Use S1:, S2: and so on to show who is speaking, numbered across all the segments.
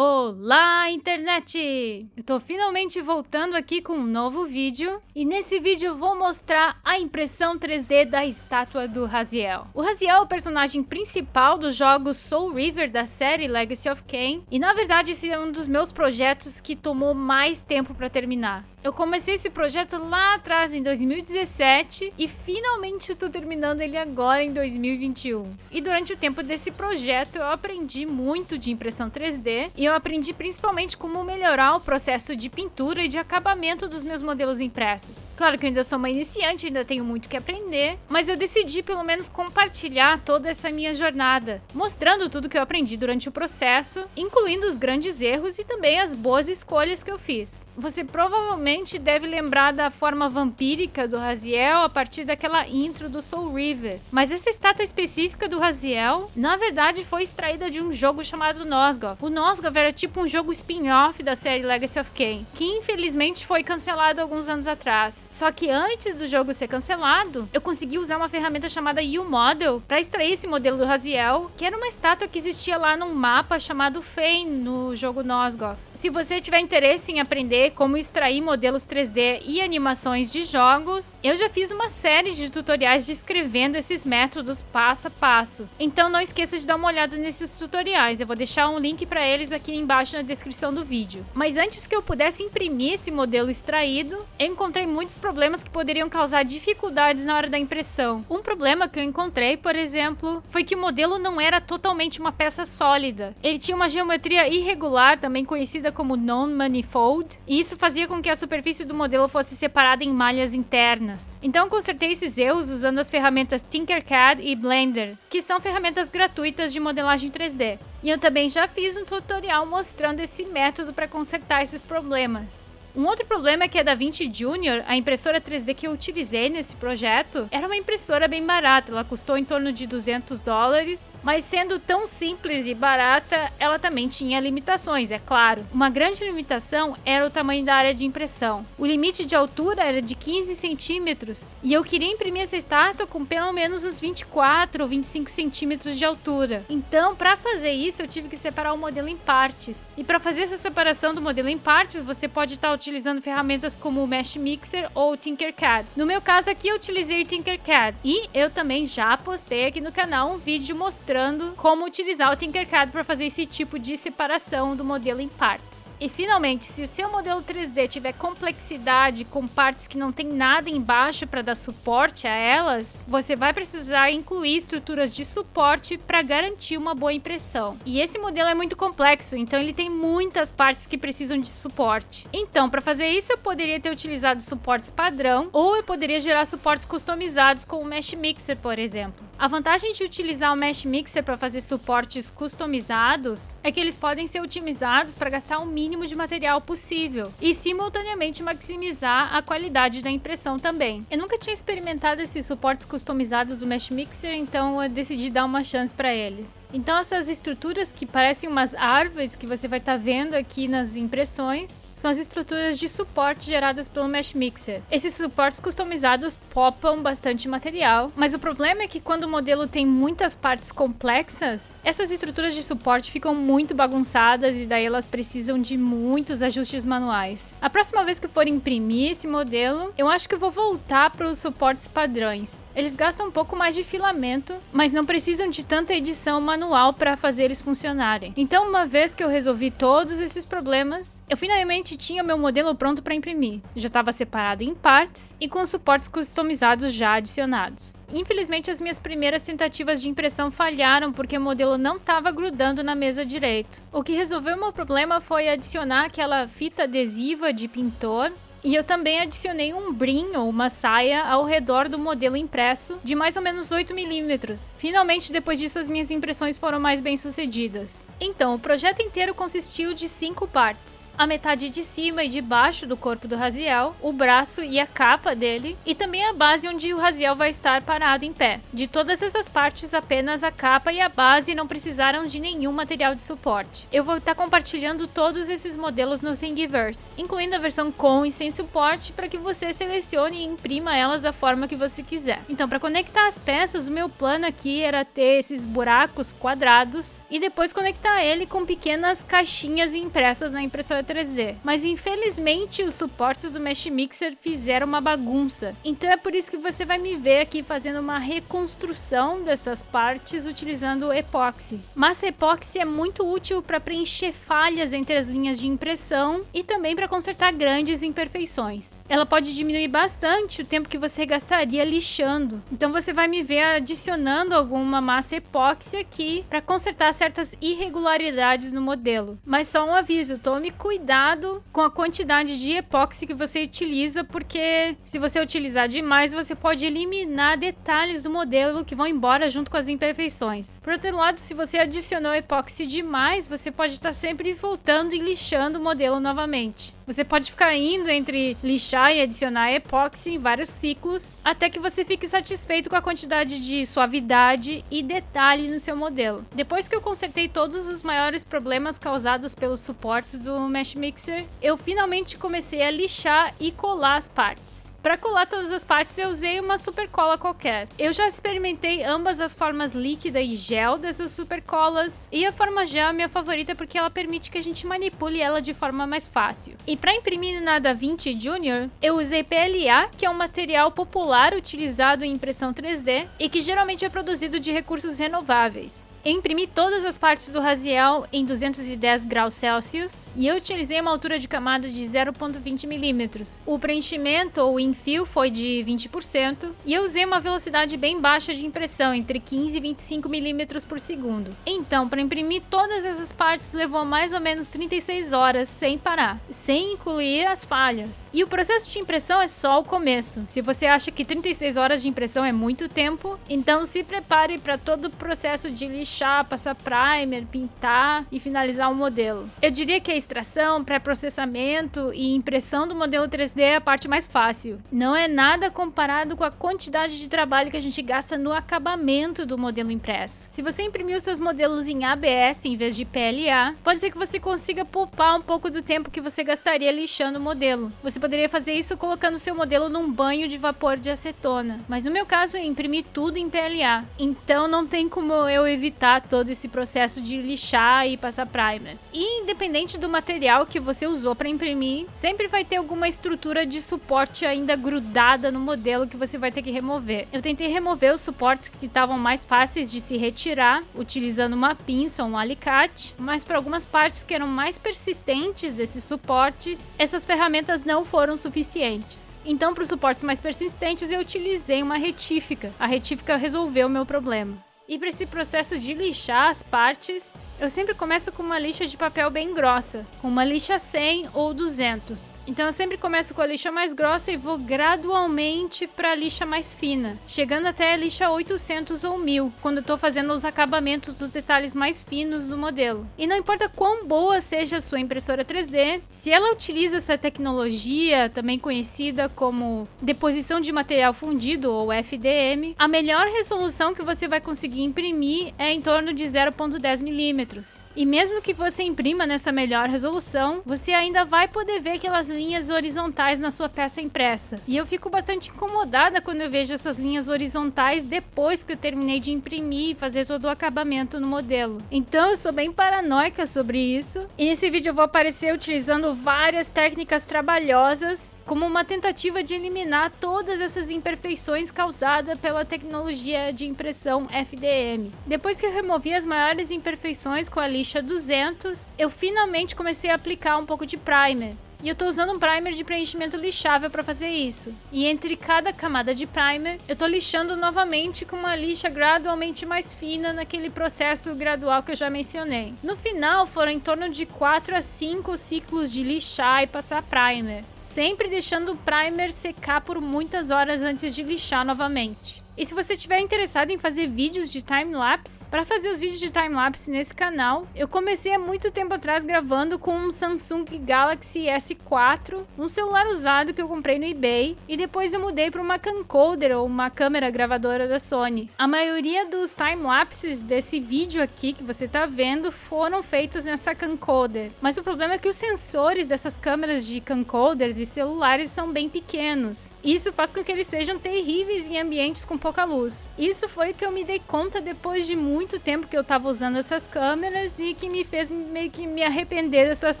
S1: Olá, internet! Eu tô finalmente voltando aqui com um novo vídeo e nesse vídeo eu vou mostrar a impressão 3D da estátua do Raziel. O Raziel é o personagem principal dos jogos Soul River da série Legacy of Kain e na verdade esse é um dos meus projetos que tomou mais tempo para terminar. Eu comecei esse projeto lá atrás em 2017 e finalmente estou terminando ele agora em 2021. E durante o tempo desse projeto eu aprendi muito de impressão 3D e eu aprendi principalmente como melhorar o processo de pintura e de acabamento dos meus modelos impressos. Claro que eu ainda sou uma iniciante, ainda tenho muito que aprender, mas eu decidi pelo menos compartilhar toda essa minha jornada, mostrando tudo que eu aprendi durante o processo, incluindo os grandes erros e também as boas escolhas que eu fiz. Você provavelmente deve lembrar da forma vampírica do Raziel a partir daquela intro do Soul River, mas essa estátua específica do Raziel, na verdade foi extraída de um jogo chamado Nosgoth. O Nosgoth era tipo um jogo spin-off da série Legacy of Kain, que infelizmente foi cancelado alguns anos atrás. Só que antes do jogo ser cancelado, eu consegui usar uma ferramenta chamada U-Model para extrair esse modelo do Raziel, que era uma estátua que existia lá num mapa chamado Fane no jogo Nosgoth. Se você tiver interesse em aprender como extrair modelos 3D e animações de jogos, eu já fiz uma série de tutoriais descrevendo esses métodos passo a passo. Então não esqueça de dar uma olhada nesses tutoriais, eu vou deixar um link para eles aqui embaixo na descrição do vídeo. Mas antes que eu pudesse imprimir esse modelo extraído, eu encontrei muitos problemas que poderiam causar dificuldades na hora da impressão. Um problema que eu encontrei, por exemplo, foi que o modelo não era totalmente uma peça sólida. Ele tinha uma geometria irregular, também conhecida como non-manifold, e isso fazia com que a superfície do modelo fosse separada em malhas internas. Então eu consertei esses erros usando as ferramentas Tinkercad e Blender, que são ferramentas gratuitas de modelagem 3D. E eu também já fiz um tutorial mostrando esse método para consertar esses problemas. Um outro problema é que a DaVinci Junior, a impressora 3D que eu utilizei nesse projeto, era uma impressora bem barata, ela custou em torno de $200, mas sendo tão simples e barata, ela também tinha limitações, é claro. Uma grande limitação era o tamanho da área de impressão. O limite de altura era de 15 centímetros, e eu queria imprimir essa estátua com pelo menos uns 24 ou 25 centímetros de altura. Então, para fazer isso, eu tive que separar o modelo em partes. E para fazer essa separação do modelo em partes, você pode estar utilizando ferramentas como o Mesh Mixer ou o Tinkercad. No meu caso aqui eu utilizei o Tinkercad e eu também já postei aqui no canal um vídeo mostrando como utilizar o Tinkercad para fazer esse tipo de separação do modelo em partes. E finalmente, se o seu modelo 3D tiver complexidade com partes que não tem nada embaixo para dar suporte a elas, você vai precisar incluir estruturas de suporte para garantir uma boa impressão. E esse modelo é muito complexo, então ele tem muitas partes que precisam de suporte. Então, para fazer isso, eu poderia ter utilizado suportes padrão ou eu poderia gerar suportes customizados com o Mesh Mixer, por exemplo. A vantagem de utilizar o Mesh Mixer para fazer suportes customizados é que eles podem ser otimizados para gastar o mínimo de material possível e simultaneamente maximizar a qualidade da impressão também. Eu nunca tinha experimentado esses suportes customizados do Mesh Mixer, então eu decidi dar uma chance para eles. Então essas estruturas que parecem umas árvores que você vai estar vendo aqui nas impressões são as estruturas de suporte geradas pelo Mesh Mixer. Esses suportes customizados popam bastante material, mas o problema é que quando o modelo tem muitas partes complexas, essas estruturas de suporte ficam muito bagunçadas e daí elas precisam de muitos ajustes manuais. A próxima vez que eu for imprimir esse modelo, eu acho que eu vou voltar para os suportes padrões. Eles gastam um pouco mais de filamento, mas não precisam de tanta edição manual para fazer eles funcionarem. Então, uma vez que eu resolvi todos esses problemas, eu finalmente tinha meu modelo pronto para imprimir. Já estava separado em partes e com suportes customizados já adicionados. Infelizmente, as minhas primeiras tentativas de impressão falharam porque o modelo não estava grudando na mesa direito. O que resolveu o meu problema foi adicionar aquela fita adesiva de pintor. E eu também adicionei um brim ou uma saia ao redor do modelo impresso de mais ou menos 8 milímetros. Finalmente, depois disso, as minhas impressões foram mais bem sucedidas. Então, o projeto inteiro consistiu de 5 partes. A metade de cima e de baixo do corpo do Raziel, o braço e a capa dele, e também a base onde o Raziel vai estar parado em pé. De todas essas partes, apenas a capa e a base não precisaram de nenhum material de suporte. Eu vou estar compartilhando todos esses modelos no Thingiverse, incluindo a versão com e sem em suporte para que você selecione e imprima elas da forma que você quiser. Então, para conectar as peças, o meu plano aqui era ter esses buracos quadrados e depois conectar ele com pequenas caixinhas impressas na impressora 3D. Mas infelizmente os suportes do Mesh Mixer fizeram uma bagunça. Então é por isso que você vai me ver aqui fazendo uma reconstrução dessas partes utilizando epóxi. Massa epóxi é muito útil para preencher falhas entre as linhas de impressão e também para consertar grandes imperfeições. Ela pode diminuir bastante o tempo que você gastaria lixando. Então você vai me ver adicionando alguma massa epóxi aqui para consertar certas irregularidades no modelo. Mas só um aviso, tome cuidado com a quantidade de epóxi que você utiliza, porque se você utilizar demais, você pode eliminar detalhes do modelo que vão embora junto com as imperfeições. Por outro lado, se você adicionou epóxi demais, você pode estar sempre voltando e lixando o modelo novamente. Você pode ficar indo entre lixar e adicionar epóxi em vários ciclos, até que você fique satisfeito com a quantidade de suavidade e detalhe no seu modelo. Depois que eu consertei todos os maiores problemas causados pelos suportes do Mesh Mixer, eu finalmente comecei a lixar e colar as partes. Para colar todas as partes, eu usei uma super cola qualquer. Eu já experimentei ambas as formas líquida e gel dessas super colas, e a forma gel é a minha favorita porque ela permite que a gente manipule ela de forma mais fácil. E para imprimir na DaVinci Junior, eu usei PLA, que é um material popular utilizado em impressão 3D e que geralmente é produzido de recursos renováveis. Eu imprimi todas as partes do Raziel em 210 graus Celsius e eu utilizei uma altura de camada de 0,20 milímetros. O preenchimento ou infio foi de 20% e eu usei uma velocidade bem baixa de impressão, entre 15 e 25 milímetros por segundo. Então, para imprimir todas essas partes levou mais ou menos 36 horas sem parar, sem incluir as falhas. E o processo de impressão é só o começo. Se você acha que 36 horas de impressão é muito tempo, então se prepare para todo o processo de lixar, passar primer, pintar e finalizar o modelo. Eu diria que a extração, pré-processamento e impressão do modelo 3D é a parte mais fácil. Não é nada comparado com a quantidade de trabalho que a gente gasta no acabamento do modelo impresso. Se você imprimiu seus modelos em ABS em vez de PLA, pode ser que você consiga poupar um pouco do tempo que você gastaria lixando o modelo. Você poderia fazer isso colocando seu modelo num banho de vapor de acetona. Mas no meu caso, eu imprimi tudo em PLA. Então não tem como eu evitar todo esse processo de lixar e passar primer. E independente do material que você usou para imprimir, sempre vai ter alguma estrutura de suporte ainda grudada no modelo que você vai ter que remover. Eu tentei remover os suportes que estavam mais fáceis de se retirar, utilizando uma pinça ou um alicate, mas para algumas partes que eram mais persistentes desses suportes, essas ferramentas não foram suficientes. Então, para os suportes mais persistentes, eu utilizei uma retífica. A retífica resolveu o meu problema. E para esse processo de lixar as partes, eu sempre começo com uma lixa de papel bem grossa, com uma lixa 100 ou 200. Então eu sempre começo com a lixa mais grossa e vou gradualmente para a lixa mais fina, chegando até a lixa 800 ou 1000, quando eu estou fazendo os acabamentos dos detalhes mais finos do modelo. E não importa quão boa seja a sua impressora 3D, se ela utiliza essa tecnologia, também conhecida como deposição de material fundido ou FDM, a melhor resolução que você vai conseguir imprimir é em torno de 0,10 milímetros. E mesmo que você imprima nessa melhor resolução, você ainda vai poder ver aquelas linhas horizontais na sua peça impressa. E eu fico bastante incomodada quando eu vejo essas linhas horizontais depois que eu terminei de imprimir e fazer todo o acabamento no modelo. Então eu sou bem paranoica sobre isso. E nesse vídeo eu vou aparecer utilizando várias técnicas trabalhosas como uma tentativa de eliminar todas essas imperfeições causadas pela tecnologia de impressão FDM. Depois que eu removi as maiores imperfeições com a lixa 200, eu finalmente comecei a aplicar um pouco de primer. E eu tô usando um primer de preenchimento lixável para fazer isso. E entre cada camada de primer, eu tô lixando novamente com uma lixa gradualmente mais fina naquele processo gradual que eu já mencionei. No final, foram em torno de 4 a 5 ciclos de lixar e passar primer, sempre deixando o primer secar por muitas horas antes de lixar novamente. E se você estiver interessado em fazer vídeos de time-lapse, para fazer os vídeos de time-lapse nesse canal, eu comecei há muito tempo atrás gravando com um Samsung Galaxy S4, um celular usado que eu comprei no eBay, e depois eu mudei para uma camcorder ou uma câmera gravadora da Sony. A maioria dos time-lapses desse vídeo aqui que você está vendo foram feitos nessa camcorder, mas o problema é que os sensores dessas câmeras de camcorders e celulares são bem pequenos. Isso faz com que eles sejam terríveis em ambientes com pouca luz. Isso foi o que eu me dei conta depois de muito tempo que eu estava usando essas câmeras e que me fez meio que me arrepender dessas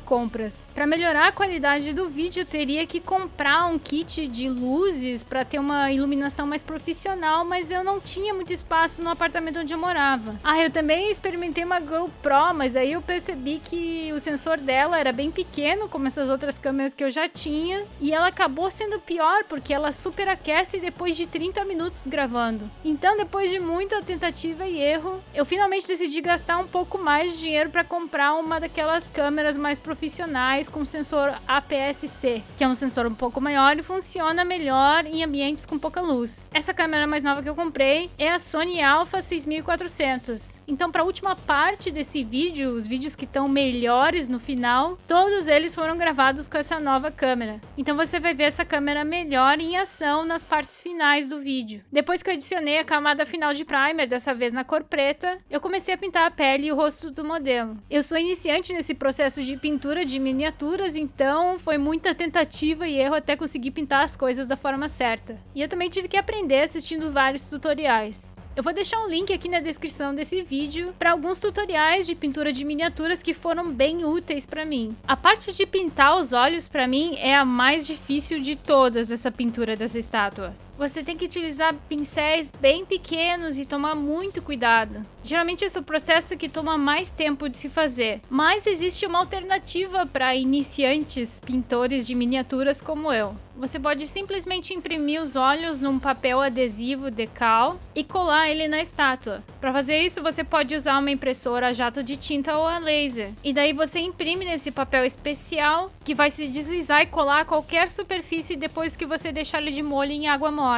S1: compras. Para melhorar a qualidade do vídeo, eu teria que comprar um kit de luzes para ter uma iluminação mais profissional, mas eu não tinha muito espaço no apartamento onde eu morava. Eu também experimentei uma GoPro, mas aí eu percebi que o sensor dela era bem pequeno, como essas outras câmeras que eu já tinha, e ela acabou sendo pior, porque ela superaquece depois de 30 minutos gravando. Então, depois de muita tentativa e erro, eu finalmente decidi gastar um pouco mais de dinheiro para comprar uma daquelas câmeras mais profissionais com sensor APS-C, que é um sensor um pouco maior e funciona melhor em ambientes com pouca luz. Essa câmera mais nova que eu comprei é a Sony Alpha 6400. Então, para a última parte desse vídeo, os vídeos que estão melhores no final, todos eles foram gravados com essa nova câmera. Então você vai ver essa câmera melhor em ação nas partes finais do vídeo. Depois que eu adicionei a camada final de primer, dessa vez na cor preta, eu comecei a pintar a pele e o rosto do modelo. Eu sou iniciante nesse processo de pintura de miniaturas, então foi muita tentativa e erro até conseguir pintar as coisas da forma certa. E eu também tive que aprender assistindo vários tutoriais. Eu vou deixar um link aqui na descrição desse vídeo para alguns tutoriais de pintura de miniaturas que foram bem úteis para mim. A parte de pintar os olhos para mim é a mais difícil de todas, essa pintura dessa estátua. Você tem que utilizar pincéis bem pequenos e tomar muito cuidado. Geralmente esse é o processo que toma mais tempo de se fazer, mas existe uma alternativa para iniciantes pintores de miniaturas como eu. Você pode simplesmente imprimir os olhos num papel adesivo decal e colar ele na estátua. Para fazer isso, você pode usar uma impressora a jato de tinta ou a laser. E daí você imprime nesse papel especial que vai se deslizar e colar a qualquer superfície depois que você deixar ele de molho em água morna.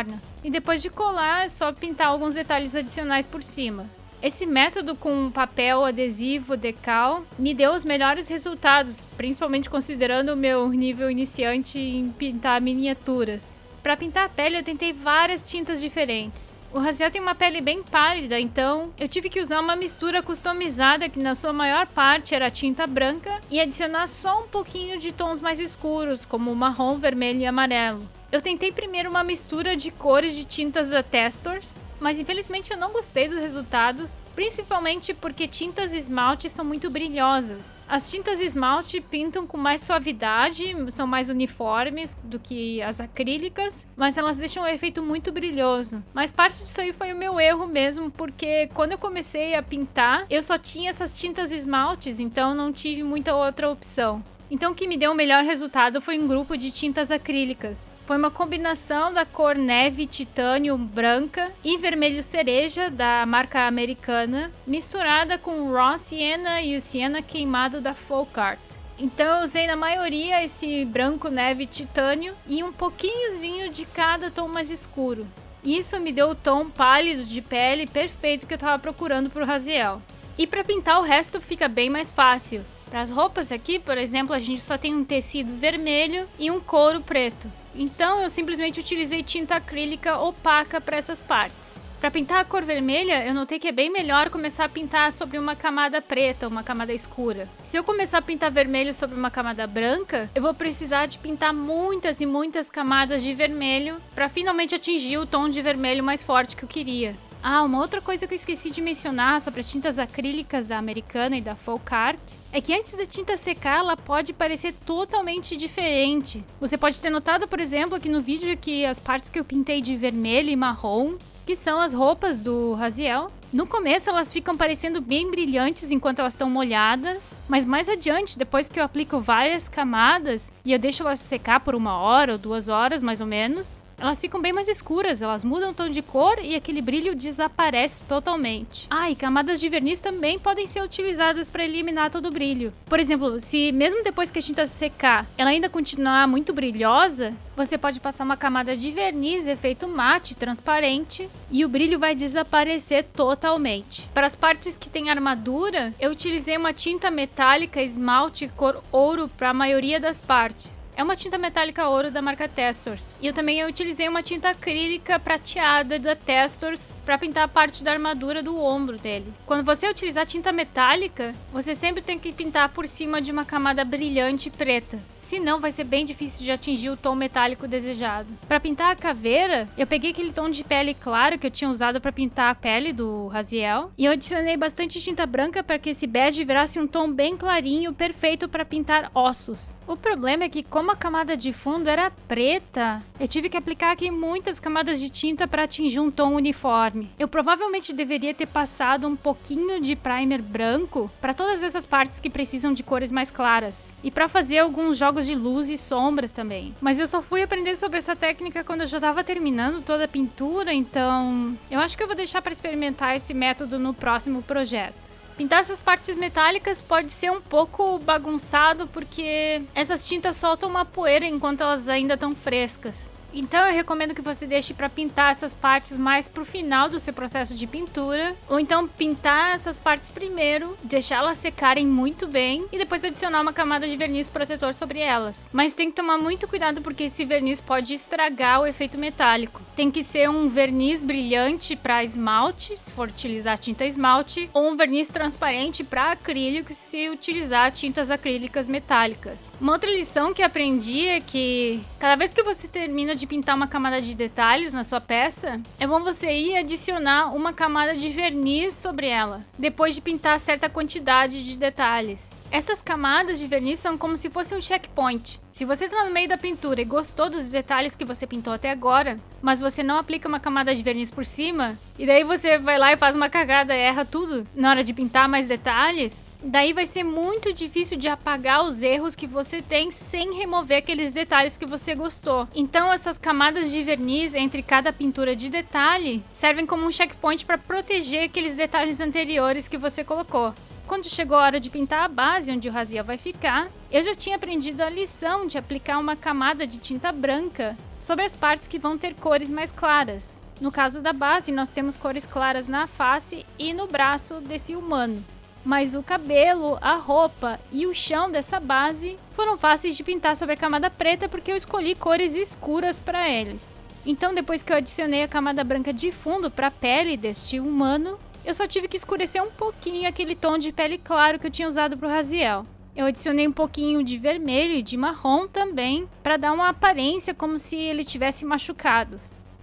S1: E depois de colar, é só pintar alguns detalhes adicionais por cima. Esse método com papel adesivo decal me deu os melhores resultados, principalmente considerando o meu nível iniciante em pintar miniaturas. Para pintar a pele, eu tentei várias tintas diferentes. O Raziel tem uma pele bem pálida, então eu tive que usar uma mistura customizada que na sua maior parte era tinta branca e adicionar só um pouquinho de tons mais escuros, como marrom, vermelho e amarelo. Eu tentei primeiro uma mistura de cores de tintas Testors, mas infelizmente eu não gostei dos resultados, principalmente porque tintas esmalte são muito brilhosas. As tintas esmalte pintam com mais suavidade, são mais uniformes do que as acrílicas, mas elas deixam um efeito muito brilhoso. Mas parte disso aí foi o meu erro mesmo, porque quando eu comecei a pintar, eu só tinha essas tintas esmaltes, então não tive muita outra opção. Então o que me deu o melhor resultado foi um grupo de tintas acrílicas. Foi uma combinação da cor neve titânio branca e vermelho cereja da marca americana, misturada com o raw sienna e o sienna queimado da Folk Art. Então eu usei na maioria esse branco neve titânio e um pouquinhozinho de cada tom mais escuro. Isso me deu o tom pálido de pele perfeito que eu estava procurando para o Raziel. E para pintar o resto fica bem mais fácil. Para as roupas aqui, por exemplo, a gente só tem um tecido vermelho e um couro preto. Então eu simplesmente utilizei tinta acrílica opaca para essas partes. Para pintar a cor vermelha, eu notei que é bem melhor começar a pintar sobre uma camada preta, uma camada escura. Se eu começar a pintar vermelho sobre uma camada branca, eu vou precisar de pintar muitas e muitas camadas de vermelho para finalmente atingir o tom de vermelho mais forte que eu queria. Uma outra coisa que eu esqueci de mencionar sobre as tintas acrílicas da Americana e da Folk Art é que antes da tinta secar, ela pode parecer totalmente diferente. Você pode ter notado, por exemplo, aqui no vídeo que as partes que eu pintei de vermelho e marrom, que são as roupas do Raziel, no começo elas ficam parecendo bem brilhantes enquanto elas estão molhadas, mas mais adiante, depois que eu aplico várias camadas e eu deixo elas secar por 1 hora ou 2 horas mais ou menos, elas ficam bem mais escuras, elas mudam o tom de cor e aquele brilho desaparece totalmente. E camadas de verniz também podem ser utilizadas para eliminar todo o brilho. Por exemplo, se mesmo depois que a tinta secar, ela ainda continuar muito brilhosa, você pode passar uma camada de verniz efeito mate, transparente, e o brilho vai desaparecer totalmente. Para as partes que tem armadura, eu utilizei uma tinta metálica esmalte cor ouro para a maioria das partes. É uma tinta metálica ouro da marca Testors. E eu também utilizei uma tinta acrílica prateada da Testors para pintar a parte da armadura do ombro dele. Quando você utilizar tinta metálica, você sempre tem que pintar por cima de uma camada brilhante preta. Senão vai ser bem difícil de atingir o tom metálico desejado. Para pintar a caveira, eu peguei aquele tom de pele claro que eu tinha usado para pintar a pele do Raziel e eu adicionei bastante tinta branca para que esse bege virasse um tom bem clarinho, perfeito para pintar ossos. O problema é que como a camada de fundo era preta, eu tive que aplicar aqui muitas camadas de tinta para atingir um tom uniforme. Eu provavelmente deveria ter passado um pouquinho de primer branco para todas essas partes que precisam de cores mais claras e para fazer alguns jogos de luz e sombra também. Mas eu só fui aprender sobre essa técnica quando eu já estava terminando toda a pintura, então eu acho que eu vou deixar para experimentar esse método no próximo projeto. Pintar essas partes metálicas pode ser um pouco bagunçado porque essas tintas soltam uma poeira enquanto elas ainda estão frescas. Então eu recomendo que você deixe para pintar essas partes mais pro final do seu processo de pintura, ou então pintar essas partes primeiro, deixá-las secarem muito bem e depois adicionar uma camada de verniz protetor sobre elas. Mas tem que tomar muito cuidado porque esse verniz pode estragar o efeito metálico. Tem que ser um verniz brilhante para esmalte, se for utilizar tinta esmalte, ou um verniz transparente para acrílico, se utilizar tintas acrílicas metálicas. Uma outra lição que aprendi é que cada vez que você termina de pintar uma camada de detalhes na sua peça, é bom você ir adicionar uma camada de verniz sobre ela, depois de pintar certa quantidade de detalhes. Essas camadas de verniz são como se fosse um checkpoint. Se você está no meio da pintura e gostou dos detalhes que você pintou até agora, mas você não aplica uma camada de verniz por cima, e daí você vai lá e faz uma cagada e erra tudo na hora de pintar mais detalhes, daí vai ser muito difícil de apagar os erros que você tem sem remover aqueles detalhes que você gostou. Então essas camadas de verniz entre cada pintura de detalhe servem como um checkpoint para proteger aqueles detalhes anteriores que você colocou. Quando chegou a hora de pintar a base onde o Raziel vai ficar, eu já tinha aprendido a lição de aplicar uma camada de tinta branca sobre as partes que vão ter cores mais claras. No caso da base, nós temos cores claras na face e no braço desse humano. Mas o cabelo, a roupa e o chão dessa base foram fáceis de pintar sobre a camada preta porque eu escolhi cores escuras para eles. Então, depois que eu adicionei a camada branca de fundo para a pele deste humano, eu só tive que escurecer um pouquinho aquele tom de pele claro que eu tinha usado para o Raziel. Eu adicionei um pouquinho de vermelho e de marrom também, para dar uma aparência como se ele tivesse machucado.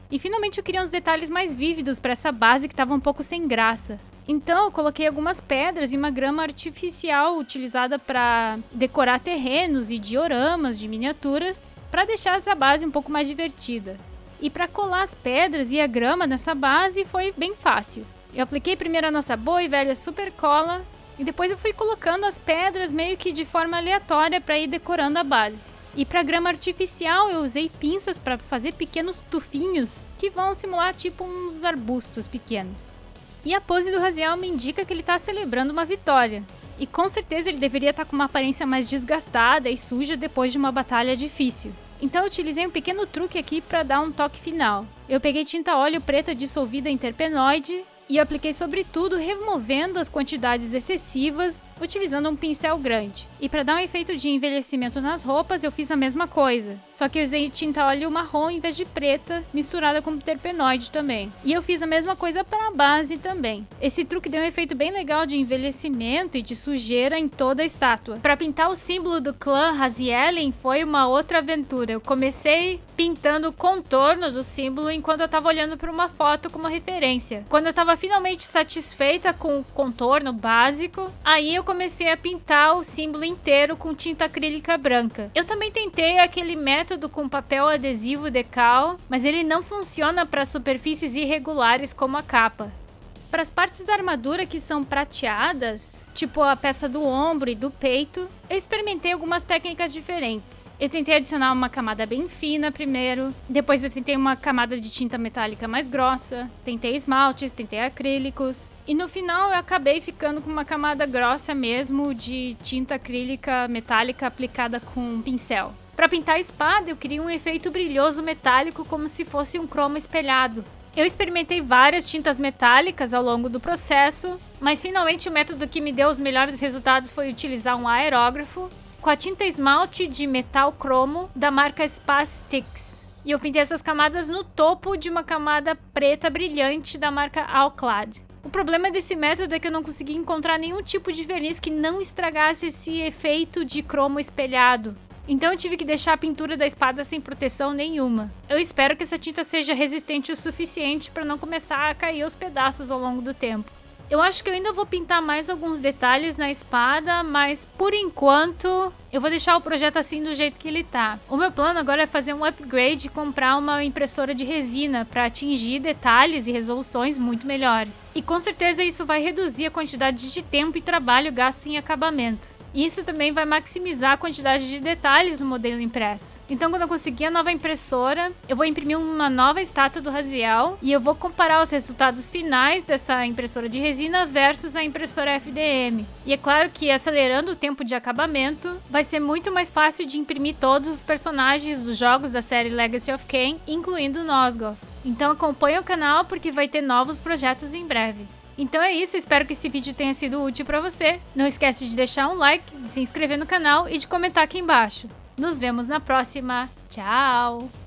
S1: E finalmente eu queria uns detalhes mais vívidos para essa base que estava um pouco sem graça. Então eu coloquei algumas pedras e uma grama artificial utilizada para decorar terrenos e dioramas de miniaturas, para deixar essa base um pouco mais divertida. E para colar as pedras e a grama nessa base foi bem fácil. Eu apliquei primeiro a nossa boa e velha super cola e depois eu fui colocando as pedras meio que de forma aleatória para ir decorando a base. E para grama artificial eu usei pinças para fazer pequenos tufinhos que vão simular tipo uns arbustos pequenos. E a pose do Raziel me indica que ele está celebrando uma vitória. E com certeza ele deveria estar com uma aparência mais desgastada e suja depois de uma batalha difícil. Então eu utilizei um pequeno truque aqui para dar um toque final. Eu peguei tinta óleo preta dissolvida em terpenoide e apliquei sobre tudo, removendo as quantidades excessivas, utilizando um pincel grande. E para dar um efeito de envelhecimento nas roupas, eu fiz a mesma coisa, só que eu usei tinta óleo marrom em vez de preta, misturada com terpenoide também. E eu fiz a mesma coisa para a base também. Esse truque deu um efeito bem legal de envelhecimento e de sujeira em toda a estátua. Para pintar o símbolo do clã Razielen foi uma outra aventura. Eu comecei pintando o contorno do símbolo enquanto eu estava olhando para uma foto como referência. Quando eu estava finalmente satisfeita com o contorno básico, aí eu comecei a pintar o símbolo inteiro com tinta acrílica branca. Eu também tentei aquele método com papel adesivo decal, mas ele não funciona para superfícies irregulares como a capa. Para as partes da armadura que são prateadas, tipo a peça do ombro e do peito, eu experimentei algumas técnicas diferentes. Eu tentei adicionar uma camada bem fina primeiro, depois eu tentei uma camada de tinta metálica mais grossa, tentei esmaltes, tentei acrílicos, e no final eu acabei ficando com uma camada grossa mesmo de tinta acrílica metálica aplicada com um pincel. Para pintar a espada, eu queria um efeito brilhoso metálico como se fosse um cromo espelhado. Eu experimentei várias tintas metálicas ao longo do processo, mas finalmente o método que me deu os melhores resultados foi utilizar um aerógrafo com a tinta esmalte de metal cromo da marca Spastix. E eu pintei essas camadas no topo de uma camada preta brilhante da marca Alclad. O problema desse método é que eu não consegui encontrar nenhum tipo de verniz que não estragasse esse efeito de cromo espelhado. Então eu tive que deixar a pintura da espada sem proteção nenhuma. Eu espero que essa tinta seja resistente o suficiente para não começar a cair aos pedaços ao longo do tempo. Eu acho que eu ainda vou pintar mais alguns detalhes na espada, mas por enquanto eu vou deixar o projeto assim do jeito que ele tá. O meu plano agora é fazer um upgrade e comprar uma impressora de resina para atingir detalhes e resoluções muito melhores. E com certeza isso vai reduzir a quantidade de tempo e trabalho gasto em acabamento. Isso também vai maximizar a quantidade de detalhes no modelo impresso. Então, quando eu conseguir a nova impressora, eu vou imprimir uma nova estátua do Raziel e eu vou comparar os resultados finais dessa impressora de resina versus a impressora FDM. E é claro que, acelerando o tempo de acabamento, vai ser muito mais fácil de imprimir todos os personagens dos jogos da série Legacy of Kain, incluindo Nosgoth. Então acompanhe o canal porque vai ter novos projetos em breve. Então é isso, espero que esse vídeo tenha sido útil para você. Não esquece de deixar um like, de se inscrever no canal e de comentar aqui embaixo. Nos vemos na próxima. Tchau!